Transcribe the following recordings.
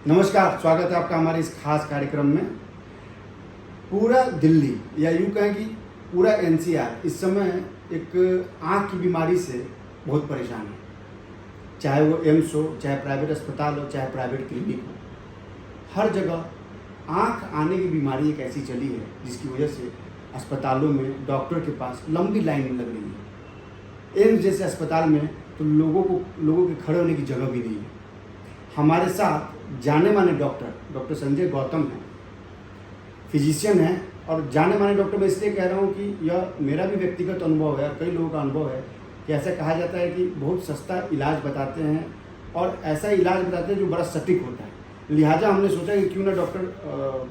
नमस्कार, स्वागत है आपका हमारे इस खास कार्यक्रम में। पूरा दिल्ली या यूँ कहें कि पूरा एनसीआर इस समय एक आँख की बीमारी से बहुत परेशान है। चाहे वो एम्स हो, चाहे प्राइवेट अस्पताल हो, चाहे प्राइवेट क्लिनिक हो, हर जगह आँख आने की बीमारी एक ऐसी चली है जिसकी वजह से अस्पतालों में डॉक्टर के पास लंबी लाइन लग रही है। एम्स जैसे अस्पताल में तो लोगों के खड़े होने की जगह भी नहीं है। हमारे साथ जाने माने डॉक्टर संजय गौतम हैं, फिजिशियन हैं और जाने माने डॉक्टर। मैं इसलिए कह रहा हूँ कि यह मेरा भी व्यक्तिगत अनुभव है, कई लोगों का अनुभव है कि ऐसा कहा जाता है कि बहुत सस्ता इलाज बताते हैं और ऐसा इलाज बताते हैं जो बड़ा सटीक होता है। लिहाजा हमने सोचा कि क्यों ना डॉक्टर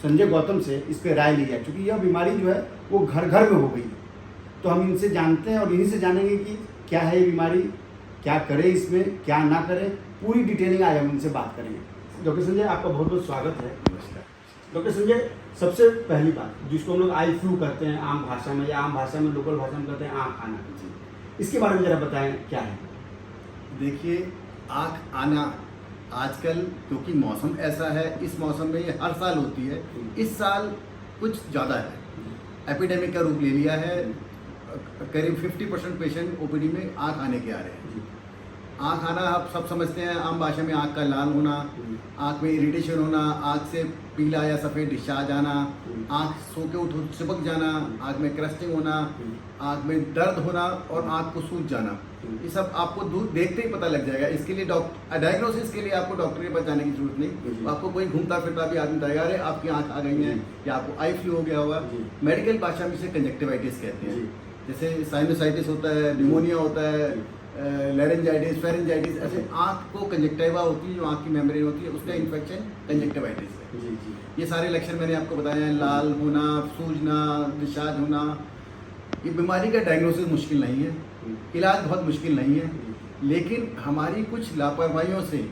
संजय गौतम से इस पर राय ली जाए, क्योंकि यह बीमारी जो है वो घर घर में हो गई है। तो हम इनसे जानते हैं और इन्हीं से जानेंगे कि क्या है ये बीमारी, क्या करें इसमें, क्या ना करें, पूरी डिटेलिंग आज हम इनसे बात करेंगे। डॉक्टर संजय, आपका बहुत बहुत स्वागत है। नमस्कार। डॉक्टर संजय, सबसे पहली बात जिसको हम लोग आई फ्लू कहते हैं आम भाषा में, या आम भाषा में लोकल भाषा में कहते हैं आँख आना, इसके बारे में जरा बताएं क्या है। देखिए, आँख आना आजकल क्योंकि मौसम ऐसा है, इस मौसम में ये हर साल होती है। इस साल कुछ ज़्यादा है, एपिडेमिक का रूप ले लिया है। करीब 50% पेशेंट ओपीडी में आँख आने के आ रहे हैं। आँख आना आप सब समझते हैं, आम भाषा में आँख का लाल होना, आँख में इरिटेशन होना, आँख से पीला या सफ़ेद डिस्चार्ज आना, आँख सो के उठ चिपक जाना, आँख में क्रस्टिंग होना, आँख में दर्द होना और आँख को सूज जाना। ये सब आपको दूर देखते ही पता लग जाएगा। इसके लिए डायग्नोसिस के लिए आपको डॉक्टर के पास जाने की जरूरत नहीं। आपको कोई घूमता फिरता भी आदमी बताएगा, अरे आपकी आँख आ गई है या आपको आई फ्लू हो गया होगा। मेडिकल भाषा में इसे कंजक्टिवाइटिस कहते हैं। जैसे साइनोसाइटिस होता है, निमोनिया होता है, लैरेंजाइटिस, फेरेंजाइटिस, ऐसे आँख को कंजक्टिवा होती है, जो आँख की मेम्ब्रेन होती है, उसका इन्फेक्शन कंजक्टिवाइटिस है। ये सारे लक्षण मैंने आपको बताए हैं, लाल होना, सूजना, डिस्चार्ज होना। ये बीमारी का डायग्नोसिस मुश्किल नहीं है, इलाज बहुत मुश्किल नहीं है, लेकिन हमारी कुछ लापरवाहियों से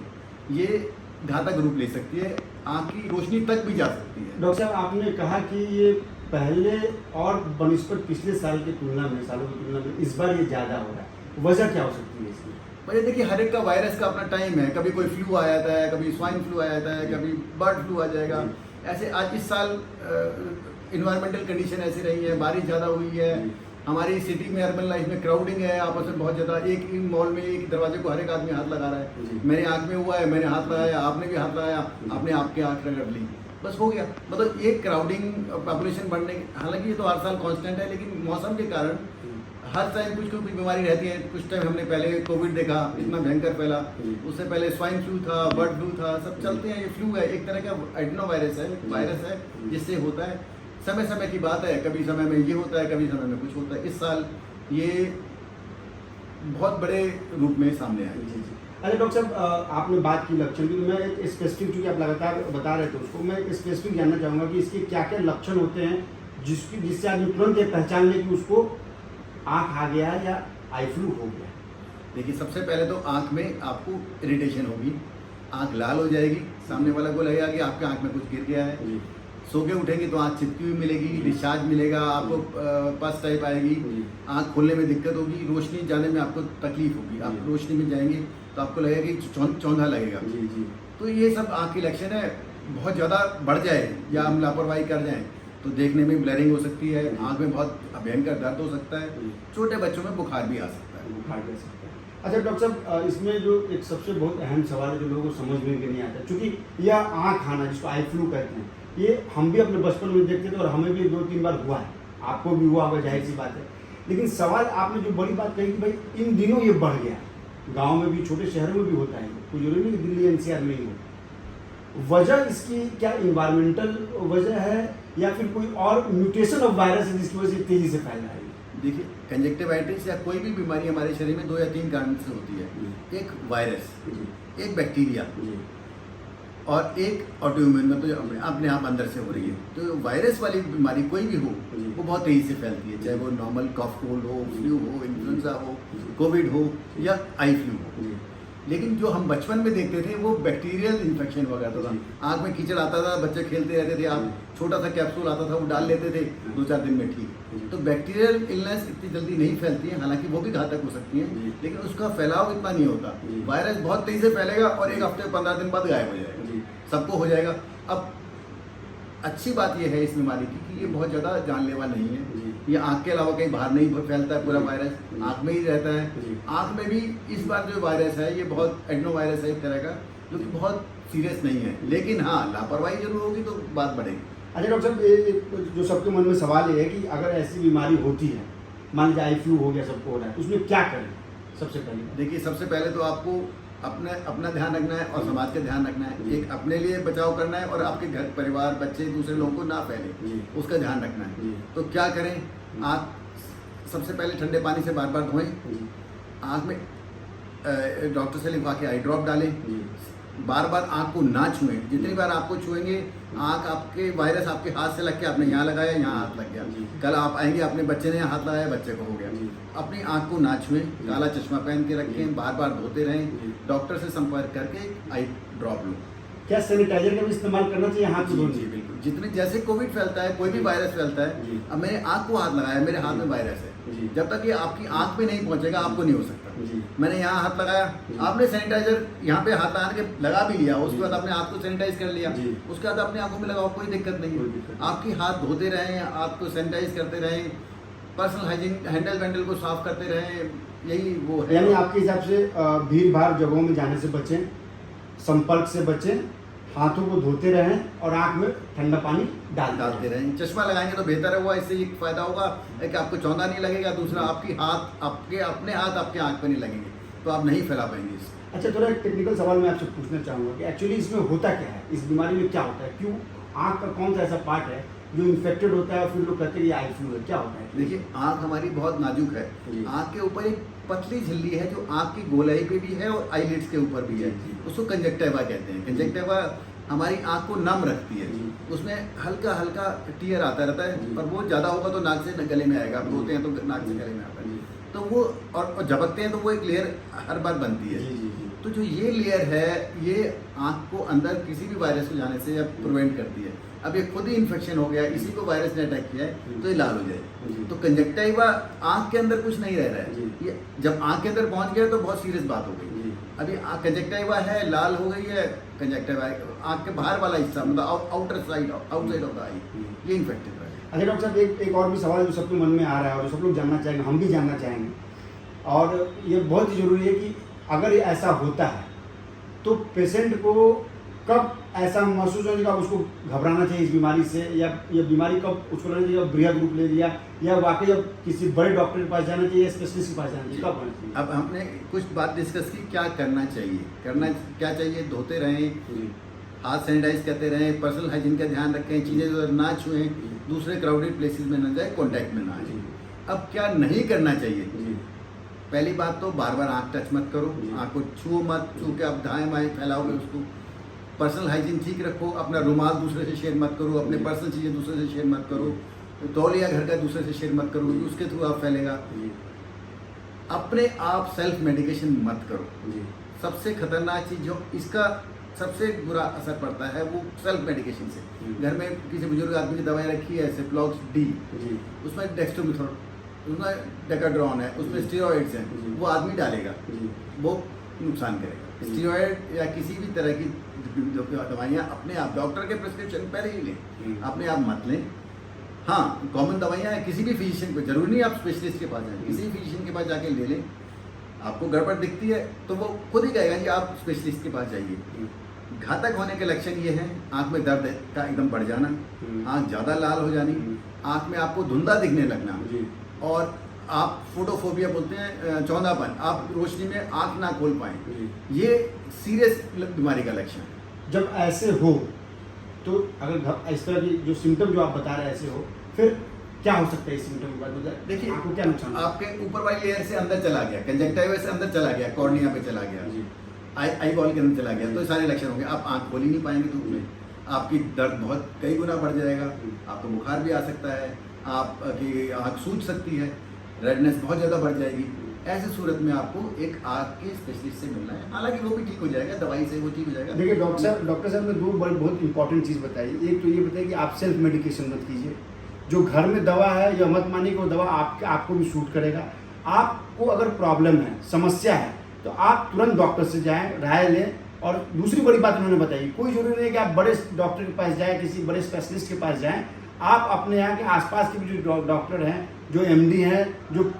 ये घातक रूप ले सकती है, आँख की रोशनी तक भी जा सकती है। डॉक्टर साहब, आपने कहा कि ये पहले और बनिस्पत पिछले साल की तुलना में, सालों की तुलना में इस बार ये ज़्यादा हो रहा है। वजह क्या हो सकती है इसकी? वजह देखिए, हर एक का वायरस का अपना टाइम है। कभी कोई फ्लू आ जाता है, कभी स्वाइन फ्लू आ जाता है, कभी बर्ड फ्लू आ जाएगा। ऐसे आज इस साल इन्वायरमेंटल कंडीशन ऐसी रही है, बारिश ज़्यादा हुई है, हमारी सिटी में अर्बन लाइफ में क्राउडिंग है आपस में बहुत ज़्यादा। एक मॉल में एक दरवाजे को हर एक आदमी हाथ लगा रहा है। मेरे आँख में हुआ है, मैंने हाथ लगाया, आपने भी हाथ लगाया, आपने आपके आँख रगड़ ली, बस हो गया। मतलब एक क्राउडिंग पॉपुलेशन बढ़ने, हालांकि ये तो हर साल कांस्टेंट है, लेकिन मौसम के कारण हर टाइम कुछ बीमारी रहती है। कुछ टाइम हमने पहले कोविड देखा, इतना भयंकर फैला। उससे पहले स्वाइन फ्लू था, बर्ड फ्लू था, सब चलते हैं। ये फ्लू है, एक तरह का एडनो वायरस है जिससे होता है। समय समय की बात है, कभी समय में ये होता है, कभी समय में कुछ होता है। इस साल ये बहुत बड़े रूप में सामने आया। अरे डॉक्टर साहब, आपने बात की लक्षण की, तो मैं एक स्पेसिफिक, चूँकि आप लगातार बता रहे थे उसको, मैं एक स्पेसिफिक जानना चाहूँगा कि इसके क्या क्या लक्षण होते हैं जिससे आदमी तुरंत ये पहचान ले कि उसको आँख आ गया या आई फ्लू हो गया। देखिए, सबसे पहले तो आँख में आपको इरिटेशन होगी, आँख लाल हो जाएगी, सामने वाला को लगेगा कि आपके आँख में कुछ गिर गया है। सो के उठेंगे तो आँख चिपकी हुई मिलेगी, डिस्चार्ज मिलेगा, आपको पस टाइप आएगी, आँख खोलने में दिक्कत होगी, रोशनी जाने में आपको तकलीफ होगी। आप रोशनी में जाएंगे तो आपको लगेगा कि चौंधा लगेगा। तो ये सब आँख के लक्षण है। बहुत ज़्यादा बढ़ जाए या हम लापरवाही कर जाएं तो देखने में ब्लरिंग हो सकती है, आँख में बहुत भयंकर दर्द हो सकता है, छोटे बच्चों में बुखार भी आ सकता है। अच्छा डॉक्टर साहब, इसमें जो एक सबसे बहुत अहम सवाल है जो लोगों को समझ में भी नहीं आता, क्योंकि यह आँख आना जिसको आई फ्लू कहते हैं, ये हम भी अपने बचपन में देखते थे और हमें भी 2-3 बार हुआ है, आपको भी हुआ होगा, जाहिर सी बात है। लेकिन सवाल आपने जो बड़ी बात कही कि भाई इन दिनों ये बढ़ गया, गाँव में भी, छोटे शहरों में भी होता है, कोई जरूरी नहीं कि दिल्ली एनसीआर में ही हो। वजह इसकी क्या इन्वायरमेंटल वजह है या फिर कोई और म्यूटेशन ऑफ वायरस है जिसकी वजह से तेजी से फैल रहा है? देखिए, कंजक्टिवाइटिस या कोई भी बीमारी हमारे शरीर में 2 या 3 कारण से होती है। एक वायरस, एक बैक्टीरिया और एक ऑटोइम्यून में, तो अपने आप अंदर से हो रही है। तो वायरस वाली बीमारी कोई भी हो वो बहुत तेजी से फैलती है, चाहे वो नॉर्मल कफ कोल्ड हो, फ्लू हो, इन्फ्लुएंजा हो, कोविड हो या आई फ्लू हो। लेकिन जो हम बचपन में देखते थे वो बैक्टीरियल इन्फेक्शन हो गया था। आँख में कीचड़ आता था, बच्चे खेलते रहते थे, आप छोटा सा कैप्सूल आता था वो डाल लेते थे, 2-4 दिन में ठीक। तो बैक्टीरियल इलनेस इतनी जल्दी नहीं फैलती है, हालांकि वो भी घातक हो सकती है, लेकिन उसका फैलाव इतना नहीं होता। वायरस बहुत तेजी से फैलेगा और 1 हफ्ते 15 दिन बाद गायब हो जाएगा। सबको हो जाएगा। अब अच्छी बात यह है इस बीमारी की कि ये बहुत ज़्यादा जानलेवा नहीं है। जी। ये आँख के अलावा कहीं बाहर नहीं फैलता है, पूरा जी। वायरस जी। आँख में ही रहता है। जी। आँख में भी इस बार जो वायरस है ये बहुत एडनो वायरस है एक तरह का, जो कि बहुत सीरियस नहीं है, लेकिन हाँ लापरवाही जरूर होगी तो बात बढ़ेगी। अच्छा डॉक्टर साहब, जो सबके मन में सवाल ये है कि अगर ऐसी बीमारी होती है, मान लीजिए आई फ्लू हो गया, सबको हो रहा है, तो उसमें क्या करें? सबसे पहले देखिए, सबसे पहले तो आपको अपना ध्यान रखना है और जी। समाज का ध्यान रखना है। जी। एक अपने लिए बचाव करना है और आपके घर परिवार बच्चे दूसरे लोगों को ना फैले, जी। उसका ध्यान रखना है। जी। तो क्या करें? आँख सबसे पहले ठंडे पानी से बार बार धोएं। जी। आँख में डॉक्टर से लिखवा के आई ड्रॉप डालें। जी। बार बार आँख को ना छुएं। जितनी बार आपको छुएंगे आँख आपके वायरस आपके हाथ से लग के आपने यहाँ लगाया, यहाँ हाथ लग गया। जी। कल आप आएंगे, अपने बच्चे ने यहाँ हाथ लगाया, बच्चे को हो गया। जी। अपनी आँख को ना छुएं, काला चश्मा पहन के रखें, बार बार धोते रहें, जी। डॉक्टर से संपर्क करके आई ड्रॉप लो। क्या सैनिटाइजर का भी इस्तेमाल करना चाहिए हाथ को धोने? जी बिल्कुल। जितने जैसे कोविड फैलता है, कोई भी वायरस फैलता है, जी। अब मैंने आँख को हाथ लगाया, मेरे हाथ में वायरस है, जी। जब तक ये आपकी आँख में नहीं पहुंचेगा आपको नहीं हो सकता। जी। मैंने यहाँ हाथ लगाया, जी। आपने सैनिटाइजर यहाँ पे हाथ लगा के लगा भी लिया, उसके जी। बाद अपने हाथ को सैनिटाइज कर लिया, जी। उसके बाद अपने आंखों में लगाओ, कोई दिक्कत नहीं कोई है। दिक्कत नहीं। आपकी हाथ धोते रहें, हाथ को सैनिटाइज करते रहें, पर्सनल हाइजीन हैंडल वैंडल को साफ करते रहें, यही वो है। यानी आपके हिसाब से भीड़ भाड़ जगहों में जाने से बचें, संपर्क से बचें, हाथों को धोते रहें और आँख में ठंडा पानी डालते रहें। चश्मा लगाएंगे तो बेहतर है, वो इससे एक फायदा होगा कि आपको चौंधा नहीं लगेगा, दूसरा आपकी हाथ अपने हाथ आपके आँख पे नहीं लगेंगे, तो आप नहीं फैला पाएंगे इससे। अच्छा, थोड़ा एक टेक्निकल सवाल मैं आपसे पूछना चाहूँगा कि एक्चुअली इसमें होता क्या है, इस बीमारी में क्या होता है, क्यों आँख का कौन सा ऐसा पार्ट है जो इन्फेक्टेड होता है और फिर लोग कहते हैं ये आई फ्लू है, क्या होता है? देखिए, आँख हमारी बहुत नाजुक है। जी। आँख के ऊपर एक पतली झिल्ली है जो आँख की गोलाई पे भी है और आईलिड्स के ऊपर भी है, जी। उसको कंजक्टिवा कहते हैं। कंजक्टिवा हमारी आँख को नम रखती है, जी। उसमें हल्का हल्का टीयर आता रहता है, जी। पर वो ज़्यादा होगा तो नाक से गले में आएगा, आप रोते हैं तो नाक से गले में आता है, जी। तो वो और झपकते हैं तो वो एक लेयर हर बार बनती है। जी जी जी। तो जो ये लेयर है ये आँख को अंदर किसी भी वायरस को जाने से प्रिवेंट करती है। अब ये खुद ही इन्फेक्शन हो गया, इसी को वायरस ने अटैक किया है तो ये लाल हो जी। जाएगी। तो कंजक्टिवा आँख के अंदर कुछ नहीं रह रहा है, जी। ये जब आँख के अंदर पहुंच गया तो बहुत सीरियस बात हो गई। जी। अभी कंजक्टिवा है, लाल हो गई है, कंजक्टिवा आँख के बाहर वाला हिस्सा, मतलब outer side outside of the eye, ये इन्फेक्टेड है। अच्छा डॉक्टर साहब, एक और भी सवाल जो सबके मन में आ रहा है और जो सब लोग जानना चाहेंगे, हम भी जानना चाहेंगे, और ये बहुत ही ज़रूरी है कि अगर ये ऐसा होता है तो पेशेंट को कब ऐसा महसूस होने का उसको घबराना चाहिए इस बीमारी से, या ये बीमारी कब उसको लगना चाहिए बृहद रूप ले लिया, या वाकई अब किसी बड़े डॉक्टर के पास जाना चाहिए, स्पेशलिस्ट के पास जाना चाहिए, कब होना चाहिए? अब हमने कुछ बात डिस्कस की, क्या करना चाहिए, क्या चाहिए, धोते रहें, जी। हाथ सैनिटाइज करते रहें, पर्सनल हाइजीन का ध्यान रखें, चीज़ें ना छुएं, दूसरे क्राउडेड प्लेसेस में न जाए, कॉन्टैक्ट में ना आए। जी। अब क्या नहीं करना चाहिए? जी। पहली बात तो बार बार आँख टच मत करो, जी। आँख को छुओ मत, छू के आप दाएं बाएं फैलाओगे उसको। पर्सनल हाइजीन ठीक रखो, अपना रुमाल दूसरे से शेयर मत करो, अपने पर्सनल चीज़ें दूसरे से शेयर मत करो, तौलिया घर का दूसरे से शेयर मत करो, उसके थ्रू आप फैलेगा। जी। अपने आप सेल्फ मेडिकेशन मत करो। जी। सबसे खतरनाक चीज़ जो इसका सबसे बुरा असर पड़ता है वो सेल्फ मेडिकेशन से। घर में किसी बुजुर्ग आदमी की दवाई रखी है, सिप्लॉक्स डी, जी। उसमें डेक्स्ट्रोमेथोन, उसमें डेकाड्रॉन है, उसमें स्टेरॉइड्स हैं, जी। वो आदमी डालेगा, जी। वो नुकसान करेगा। जी। स्टेरॉइड या किसी भी तरह की दवाइयाँ अपने आप डॉक्टर के प्रिस्क्रिप्शन पहले ही लें, अपने आप मत लें। हाँ, कॉमन दवाइयाँ हैं, किसी भी फिजिशियन को, जरूरी नहीं आप स्पेशलिस्ट के पास जाएं, किसी भी फिजिशियन के पास जाके ले लें। आपको गड़बड़ दिखती है तो वो खुद ही कहेगा कि आप स्पेशलिस्ट के पास जाइए। घातक होने के लक्षण ये हैं, आँख में दर्द का एकदम बढ़ जाना, आँख ज़्यादा लाल हो जानी, आँख में आपको धुंधला दिखने लगना, जी। और आप फोटोफोबिया बोलते हैं, चौंधापन, आप रोशनी में आँख ना खोल पाएँ, जी। ये सीरियस बीमारी का लक्षण है। जब ऐसे हो तो अगर इस तरह की जो सिम्टम जो आप बता रहे हैं ऐसे हो, फिर क्या हो सकता है इस सिम्टम के बाद? देखिए, आपको क्या नुकसान होगा? आपके ऊपर वाली लेयर से अंदर चला गया, कंजक्टिवा से अंदर चला गया, कॉर्निया पे चला गया, जी। आई बॉल के अंदर चला गया, तो सारे लक्षण होंगे। आप आँख खोल ही नहीं पाएंगे धूप में, आपकी दर्द बहुत कई गुना बढ़ जाएगा, आपको बुखार भी आ सकता है, आपकी आँख सूज सकती है, रेडनेस बहुत ज़्यादा बढ़ जाएगी। ऐसे सूरत में आपको एक आँख के स्पेशलिस्ट से मिलना है, हालांकि वो भी ठीक हो जाएगा, दवाई से वो ठीक हो जाएगा। देखिए डॉक्टर साहब ने दो बहुत इंपॉर्टेंट चीज़ बताई। एक तो ये बताइए कि आप सेल्फ मेडिकेशन मत कीजिए, जो घर में दवा है या मत मानिए कि वो दवा आपको भी सूट करेगा। आपको अगर प्रॉब्लम है, समस्या है, तो आप तुरंत डॉक्टर से जाएं, राय लें, और दूसरी बड़ी बात उन्होंने बताई, कोई जरूरी नहीं है कि आप बड़े डॉक्टर के पास जाएं, किसी बड़े स्पेशलिस्ट के पास जाएं, आप अपने यहाँ के आसपास के भी जो डॉक्टर हैं, जो एमडी हैं, जो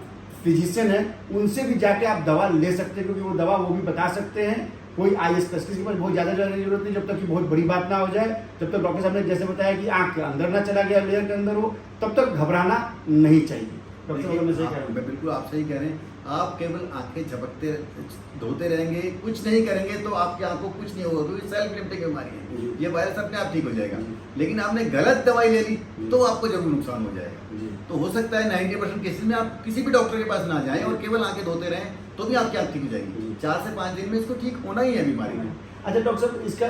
फिजिशियन हैं, उनसे भी जाके आप दवा ले सकते हैं, क्योंकि वो दवा वो भी बता सकते हैं। कोई आई स्पेशलिस्ट के पास बहुत ज़्यादा जाने की जरूरत नहीं, जब तक कि बहुत बड़ी बात ना हो जाए, जब तक डॉक्टर साहब ने जैसे बताया कि आँख के अंदर ना चला गया, लेयर के अंदर हो, तब तक घबराना नहीं चाहिए। डॉक्टर साहब मैं सही कह रहा हूँ? मैं बिल्कुल आप सही कह रहे हैं। आप केवल आंखें झपकते धोते रहेंगे, कुछ नहीं करेंगे तो आपकी आंखों को कुछ नहीं होगा, क्योंकि सेल्फ लिमिटिंग बीमारी है, ये वायरस अपने आप ठीक हो जाएगा। लेकिन आपने गलत दवाई ले ली तो आपको जरूर नुकसान हो जाएगा। तो हो सकता है 90% केसेस में आप किसी भी डॉक्टर के पास ना जाएं और केवल आंखें धोते रहें तो भी आपकी आंख ठीक हो जाएगी। 4 से 5 दिन में इसको ठीक होना ही है बीमारी में। अच्छा डॉक्टर साहब, इसका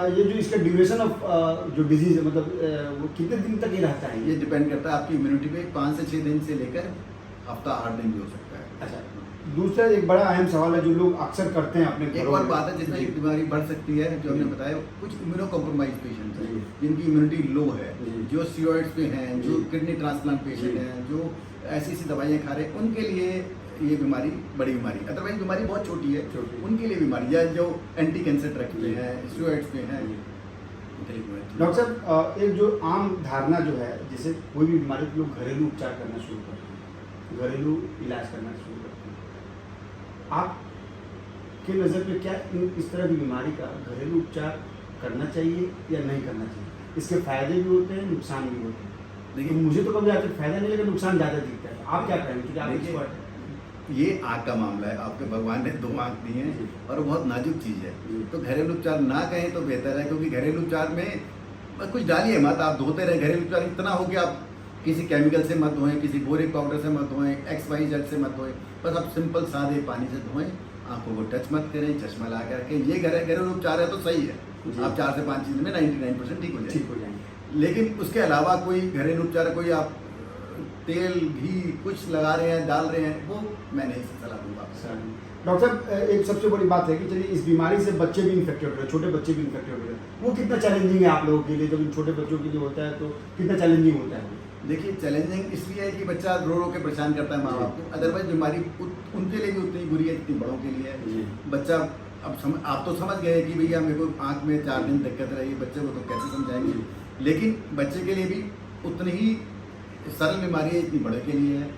ये जो इसका ड्यूरेशन ऑफ जो डिजीज है, मतलब वो कितने दिन तक ये रहता है? ये डिपेंड करता है आपकी इम्यूनिटी पे। 5 से 6 दिन से लेकर हफ्ता 8 दिन भी हो सकता है। अच्छा, दूसरा एक बड़ा अहम सवाल है जो लोग अक्सर करते हैं अपने एक और बात है जिसमें ये बीमारी बढ़ सकती है, जो हमने बताया, कुछ इम्यूनो कॉम्प्रोमाइज पेशेंट हैं जिनकी इम्यूनिटी लो है, जो स्टीरॉइड्स पे हैं, जो किडनी ट्रांसप्लांट पेशेंट हैं, जो ऐसी दवाइयाँ खा रहे हैं, उनके लिए ये बीमारी बड़ी बीमारी। अदरवाइज बीमारी बहुत छोटी है, उनके लिए बीमारी है जो एंटी कैंसर ड्रग पे हैं, स्टीरॉइड्स पे हैं। डॉक्टर साहब, एक जो आम धारणा जो है, जैसे कोई भी बीमारी के लोग घरेलू उपचार करना शुरू करते हैं, घरेलू इलाज करना शुरू करते हैं, आपके नज़र पे क्या इस तरह की बीमारी का घरेलू उपचार करना चाहिए या नहीं करना चाहिए? इसके फायदे भी होते हैं, नुकसान भी होते हैं। देखिए मुझे तो कभी ज़्यादा फायदा नहीं, लेकिन नुकसान ज़्यादा दिखता है। आप क्या कहेंगे, क्योंकि आप एक्सपर्ट हैं? ये आँख का मामला है, आपके भगवान ने 2 आँख दी हैं और वो बहुत नाजुक चीज़ है, तो घरेलू उपचार ना कहें तो बेहतर है। क्योंकि घरेलू उपचार में कुछ डालिए मत, आप धोते रहे। घरेलू उपचार इतना हो कि आप किसी केमिकल से मत धोएं, किसी बोरिक पाउडर से मत धोएं, XYZ से मत धोएं, बस आप सिंपल सादे पानी से धोएं, आंखों को टच मत करें, चश्मा लगा के रखें। ये घरेलू उपचार है तो सही है, आप 4 से 5 चीज़ में 99% ठीक हो जाएंगे। लेकिन उसके अलावा कोई घरेलू उपचार, कोई आप तेल घी कुछ लगा रहे हैं, डाल रहे हैं, वो मैं नहीं सलाह दूंगा। डॉक्टर साहब, एक सबसे बड़ी बात है कि चलिए इस बीमारी से बच्चे भी इन्फेक्टेड हो रहे हैं, छोटे बच्चे भी इन्फेक्टेड हो रहे हैं, वो कितना चैलेंजिंग है आप लोगों के लिए? जब इन छोटे बच्चों के लिए होता है तो कितना चैलेंजिंग होता है? देखिए चैलेंजिंग इसलिए है कि बच्चा रो रो के परेशान करता है माँ बाप को। अदरवाइज बीमारी उनके लिए भी उतनी बुरी है जितनी बड़ों के लिए है। बच्चा आप तो समझ गए कि भैया मेरे को आँख में 4 दिन दिक्कत रही, बच्चे को तो कैसे समझाएंगे। लेकिन बच्चे के लिए भी उतनी ही सरल बीमारी है, इतनी बड़े के लिए है,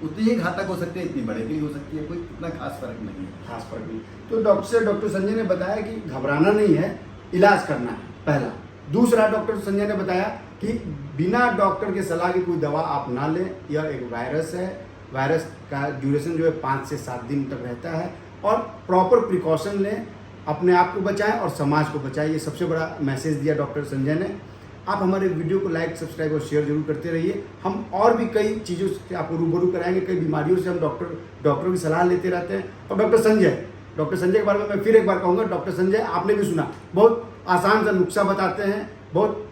उतनी ही घातक हो सकती है, इतनी बड़े के लिए हो सकती है। कोई इतना खास फर्क नहीं है। खास फर्क नहीं। तो डॉक्टर संजय ने बताया कि घबराना नहीं है, इलाज करना है, पहला। दूसरा, डॉक्टर संजय ने बताया कि बिना डॉक्टर के सलाह की कोई दवा आप ना लें। यह एक वायरस है, वायरस का ड्यूरेशन जो है 5 से 7 दिन तक रहता है, और प्रॉपर प्रिकॉशन लें, अपने आप को बचाएं और समाज को बचाएं। ये सबसे बड़ा मैसेज दिया डॉक्टर संजय ने। आप हमारे वीडियो को लाइक, सब्सक्राइब और शेयर जरूर करते रहिए। हम और भी कई चीज़ों से आपको रूबरू कराएंगे, कई बीमारियों से हम डॉक्टरों की सलाह लेते रहते हैं। और डॉक्टर संजय के बारे में मैं फिर एक बार कहूँगा, डॉक्टर संजय आपने भी सुना, बहुत आसान सा नुस्खा बताते हैं, बहुत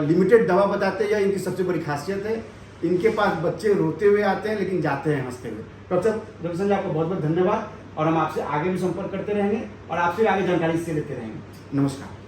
लिमिटेड दवा बताते हैं। यह इनकी सबसे बड़ी खासियत है। इनके पास बच्चे रोते हुए आते हैं लेकिन जाते हैं हंसते हुए। डॉक्टर संजय, आपका बहुत बहुत धन्यवाद, और हम आपसे आगे भी संपर्क करते रहेंगे और आपसे आगे जानकारी इससे लेते रहेंगे। नमस्कार।